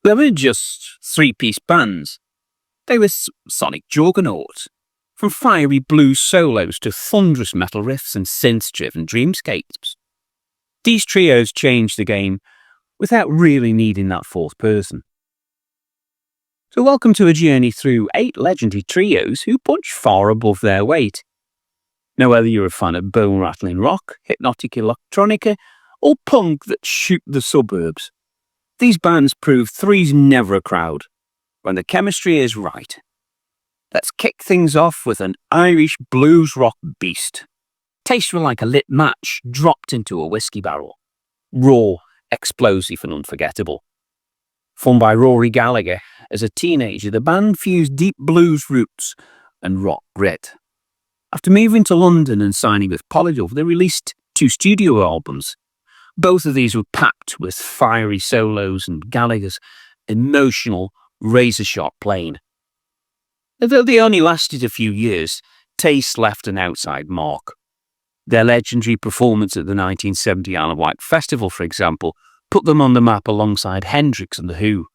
They weren't just three-piece bands. They were sonic juggernauts, from fiery blues solos to thunderous metal riffs and synth-driven dreamscapes. These trios changed the game without really needing that fourth person. So welcome to a journey through 8 legendary trios who punch far above their weight. Now whether you're a fan of bone-rattling rock, hypnotic electronica, or punk that shoot the suburbs, these bands prove three's never a crowd when the chemistry is right. Let's kick things off with an Irish blues rock beast. Tastes like a lit match dropped into a whiskey barrel. Raw, explosive and unforgettable. Formed by Rory Gallagher as a teenager, the band fused deep blues roots and rock grit. After moving to London and signing with Polydor, they released 2 studio albums. Both of these were packed with fiery solos and Gallagher's emotional, razor-sharp playing. Although they only lasted a few years, taste left an outside mark. Their legendary performance at the 1970 Isle of Wight Festival, for example, put them on the map alongside Hendrix and The Who.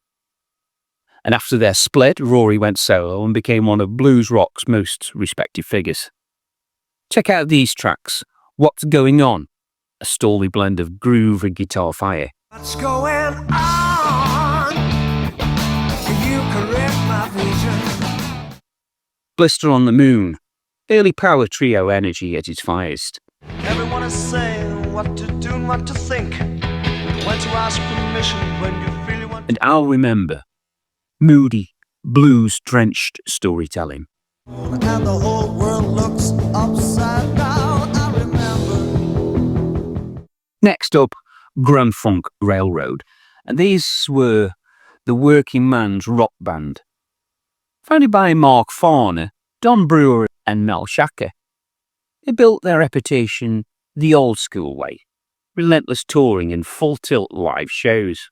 And after their split, Rory went solo and became one of blues rock's most respected figures. Check out these tracks. What's Going On? A stormy blend of groove and guitar fire. What's going on? Can you correct my vision? Blister on the Moon. Early power trio energy at its finest. Everyone is saying what to do and what to think. When to ask permission when you feel you want. And I'll Remember. Moody, blues-drenched storytelling. And the whole world looks upside down. I remember. Next up, Grand Funk Railroad. And these were the working man's rock band. Founded by Mark Farner, Don Brewer and Mel Shacker. They built their reputation the old school way. Relentless touring and full-tilt live shows.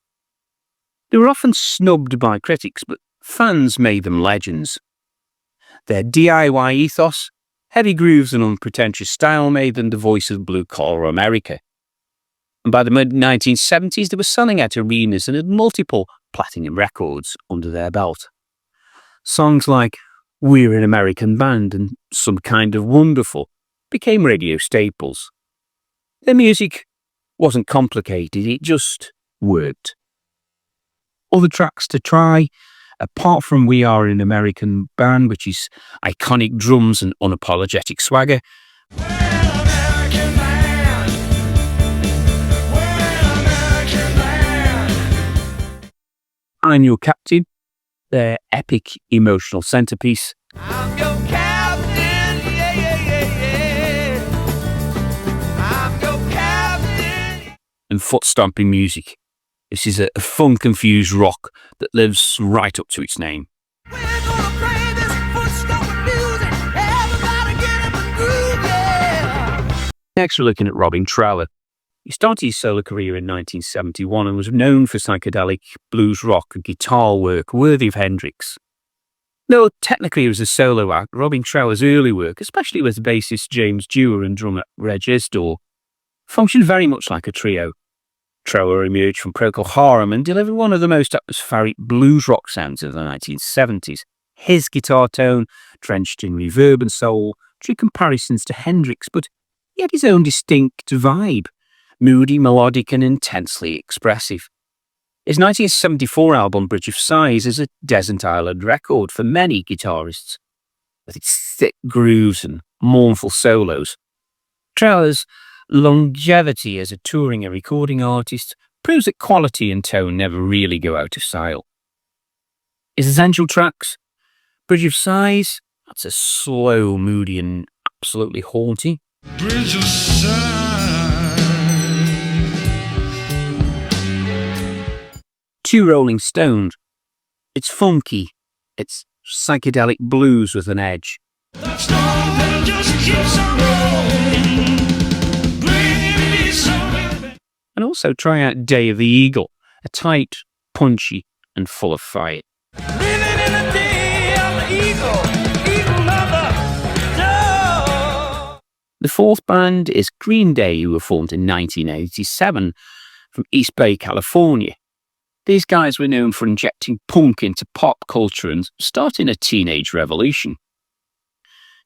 They were often snubbed by critics, but fans made them legends. Their DIY ethos, heavy grooves and unpretentious style made them the voice of blue-collar America. And by the mid-1970s, they were selling out arenas and had multiple platinum records under their belt. Songs like We're an American Band and Some Kind of Wonderful became radio staples. Their music wasn't complicated, it just worked. Other tracks to try, apart from We Are an American Band, which is iconic drums and unapologetic swagger. We're an American band. We're an American band. I'm Your Captain, their epic emotional centerpiece. I'm your captain. Yeah, yeah, yeah, yeah. I'm your captain. And foot-stomping music. This is a funk-infused rock that lives right up to its name. We're gonna play this foot-stomping music. Everybody get up and groove, yeah. Next, we're looking at Robin Trower. He started his solo career in 1971 and was known for psychedelic blues rock and guitar work worthy of Hendrix. Though technically he was a solo act, Robin Trower's early work, especially with bassist James Dewar and drummer Reg Isdor, functioned very much like a trio. Trower emerged from Procol Harum and delivered one of the most atmospheric blues rock sounds of the 1970s. His guitar tone, drenched in reverb and soul, drew comparisons to Hendrix, but he had his own distinct vibe, moody, melodic and intensely expressive. His 1974 album Bridge of Sighs is a Desert Island record for many guitarists, with its thick grooves and mournful solos. Trower's longevity as a touring and recording artist proves that quality and tone never really go out of style. His essential tracks, Bridge of Sighs, that's a slow, moody and absolutely haunting. Bridge of Sighs. Two Rolling Stones, it's funky, it's psychedelic blues with an edge. That storm that just keeps on rolling. And also try out Day of the Eagle, a tight, punchy and full of fight. Living in the day of the eagle, eagle mother, no. The fourth band is Green Day, who were formed in 1987 from East Bay, California. These guys were known for injecting punk into pop culture and starting a teenage revolution.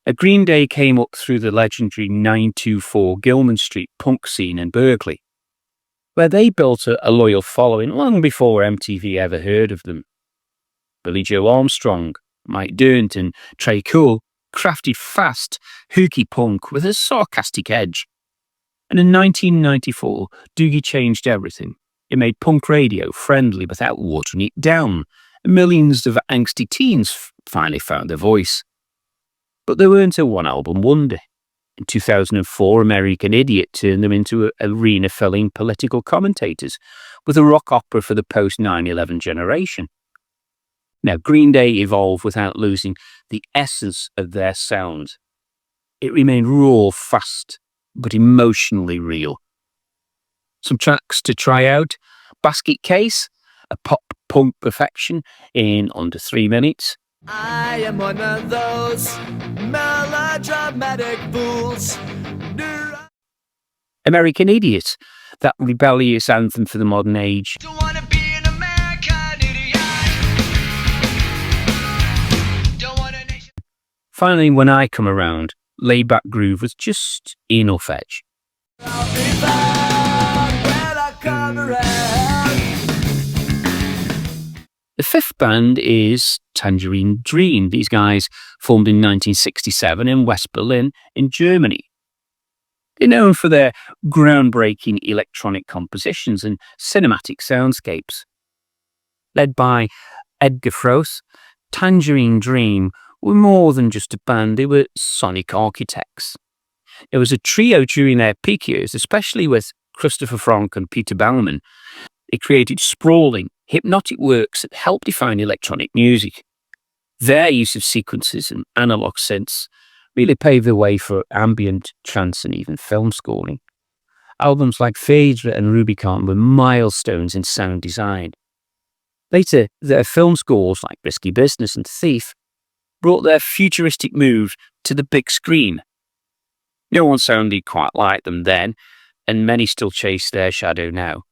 A Green Day came up through the legendary 924 Gilman Street punk scene in Berkeley, where they built a loyal following long before MTV ever heard of them. Billy Joe Armstrong, Mike Dirnt and Trey Cool crafted fast, hooky punk with a sarcastic edge. And in 1994, Doogie changed everything. It made punk radio friendly without watering it down, and millions of angsty teens finally found their voice. But they weren't a one-album wonder. In 2004, American Idiot turned them into arena-filling political commentators with a rock opera for the post-9/11 generation. Now, Green Day evolved without losing the essence of their sound. It remained raw, fast, but emotionally real. Some tracks to try out: Basket Case, a pop-punk perfection in under 3 minutes. I am one of those melodramatic fools. American Idiot, that rebellious anthem for the modern age. Don't wanna be an American idiot. Don't want a nation. Finally, When I Come Around, laid-back groove with just enough edge. I'll be found when I come around. The fifth band is Tangerine Dream. These guys formed in 1967 in West Berlin in Germany. They're known for their groundbreaking electronic compositions and cinematic soundscapes. Led by Edgar Froese, Tangerine Dream were more than just a band, they were sonic architects. It was a trio during their peak years, especially with Christopher Frank and Peter Baumann. They created sprawling, hypnotic works that helped define electronic music. Their use of sequences and analog synths really paved the way for ambient, trance and even film scoring. Albums like Phaedra and Rubicon were milestones in sound design. Later, their film scores like Risky Business and Thief brought their futuristic move to the big screen. No one sounded quite like them then, and many still chase their shadow now.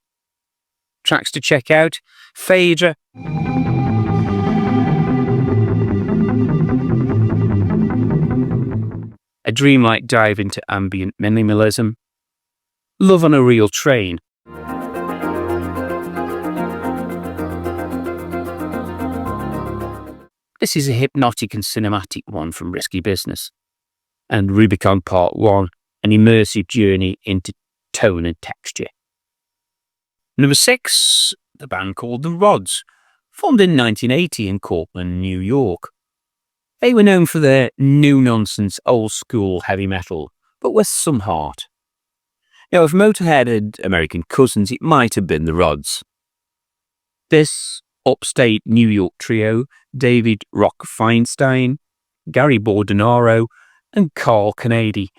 Tracks to check out: Phaedra, a dreamlike dive into ambient minimalism, Love on a Real Train. This is a hypnotic and cinematic one from Risky Business. And Rubicon Part 1, an immersive journey into tone and texture. Number 6, the band called The Rods, formed in 1980 in Cortland, New York. They were known for their no-nonsense, old-school heavy metal, but with some heart. Now, if Motorhead had American cousins, it might have been The Rods. This upstate New York trio, David Rock Feinstein, Gary Bordenaro, and Carl Kennedy,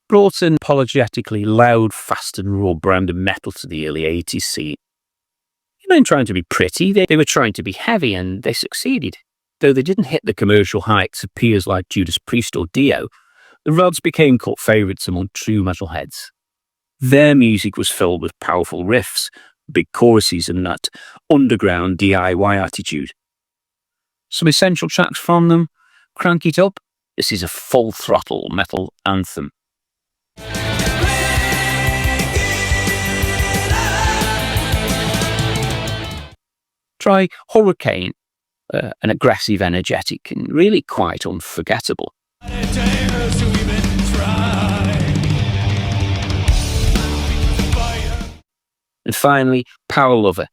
brought an apologetically loud, fast and raw brand of metal to the early 80s scene. They weren't trying to be pretty, they were trying to be heavy, and they succeeded. Though they didn't hit the commercial heights of peers like Judas Priest or Dio, the Rods became cult favourites among true metalheads. Their music was filled with powerful riffs, big choruses and that underground DIY attitude. Some essential tracks from them: Crank It Up. This is a full-throttle metal anthem. Try Hurricane, an aggressive, energetic, and really quite unforgettable. And finally, Power Lover,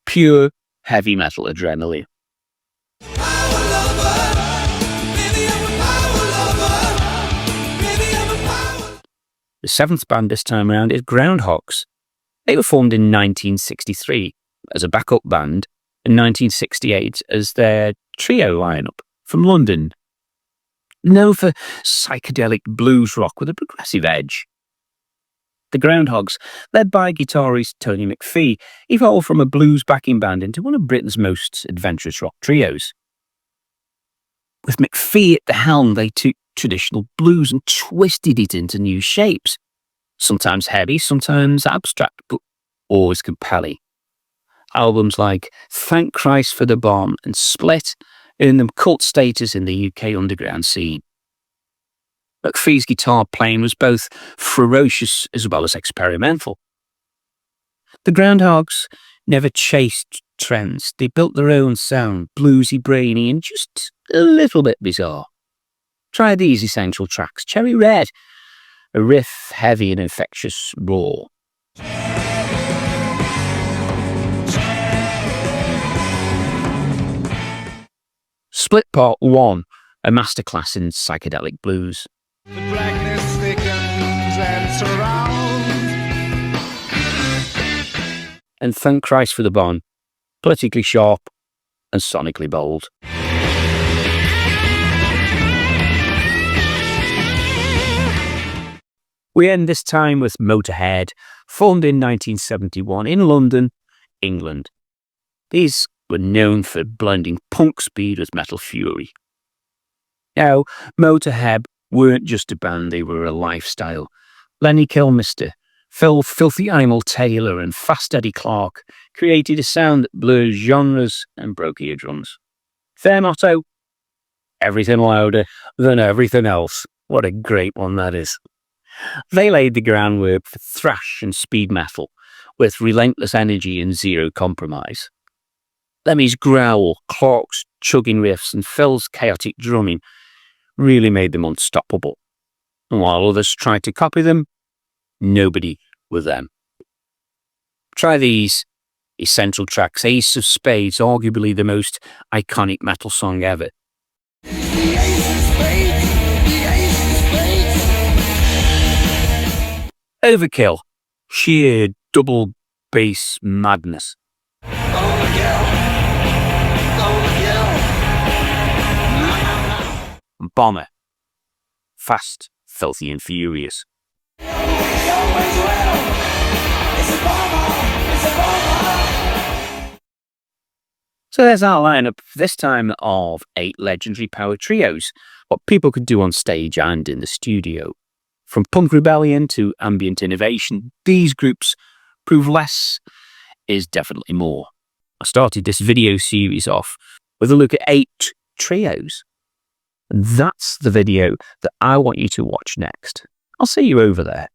pure heavy metal adrenaline. The seventh band this time around is Groundhogs. They were formed in 1963 as a backup band, and 1968 as their trio lineup from London. Known for psychedelic blues rock with a progressive edge. The Groundhogs, led by guitarist Tony McPhee, evolved from a blues backing band into one of Britain's most adventurous rock trios. With McPhee at the helm, they took traditional blues and twisted it into new shapes. Sometimes heavy, sometimes abstract, but always compelling. Albums like Thank Christ for the Bomb and Split earned them cult status in the UK underground scene. McPhee's guitar playing was both ferocious as well as experimental. The Groundhogs never chased trends. They built their own sound, bluesy, brainy, and just a little bit bizarre. Try these essential tracks. Cherry Red, a riff heavy and infectious raw. Split Part 1, a masterclass in psychedelic blues. The blackness thickens and surrounds. And Thank Christ for the Bomb, politically sharp and sonically bold. We end this time with Motorhead, formed in 1971 in London, England. These were known for blending punk speed with metal fury. Now, Motorhead weren't just a band, they were a lifestyle. Lenny Kilmister, Phil Filthy Animal Taylor and Fast Eddie Clarke created a sound that blurred genres and broke eardrums. Their motto? Everything louder than everything else. What a great one that is. They laid the groundwork for thrash and speed metal with relentless energy and zero compromise. Lemmy's growl, Clarke's chugging riffs and Phil's chaotic drumming really made them unstoppable. And while others tried to copy them, nobody were them. Try these essential tracks. Ace of Spades, arguably the most iconic metal song ever. Overkill, sheer double bass madness. Bomber, fast, filthy and furious. So there's our lineup this time of 8 legendary power trios, what people could do on stage and in the studio. From punk rebellion to ambient innovation, these groups prove less is definitely more. I started this video series off with a look at 8 trios. And that's the video that I want you to watch next. I'll see you over there.